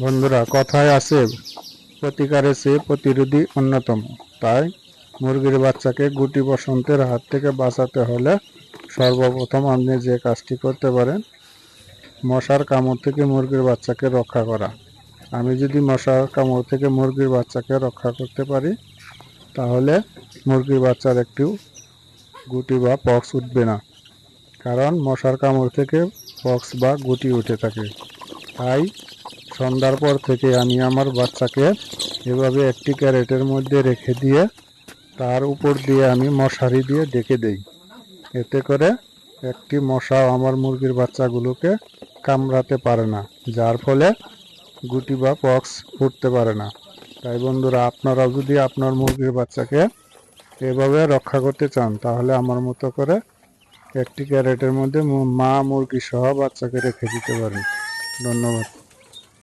বন্ধুরা, কথায় আছে প্রতিকারের চেয়ে প্রতিরোধী অন্যতম। তাই মুরগির বাচ্চাকে গুটি বসন্তের হাত থেকে বাঁচাতে হলে সর্বপ্রথম আপনি যে কাজটি করতে পারেন, মশার কামড় থেকে মুরগির বাচ্চাকে রক্ষা করা। আমি যদি মশার কামড় থেকে মুরগির বাচ্চাকে রক্ষা করতে পারি, তাহলে মুরগির বাচ্চার একটু গুটি বা পক্স উঠবে না। কারণ মশার কামড় থেকে পক্স বা গুটি উঠে থাকে। তাই সন্ধ্যার পর থেকে আমি আমার বাচ্চাকে এভাবে একটি ক্যারেটের মধ্যে রেখে দিয়ে তার উপর দিয়ে আমি মশারি দিয়ে ঢেকে দেই। এতে করে একটি মশাও আমার মুরগির বাচ্চাগুলোকে কামড়াতে পারে না, যার ফলে গুটি বা পক্স উঠতে পারে না। তাই বন্ধুরা, আপনারাও যদি আপনার মুরগির বাচ্চাকে এভাবে রক্ষা করতে চান, তাহলে আমার মতো করে একটি ক্যারেটের মধ্যে মা মুরগি সহ বাচ্চাকে রেখে দিতে পারেন। ধন্যবাদ।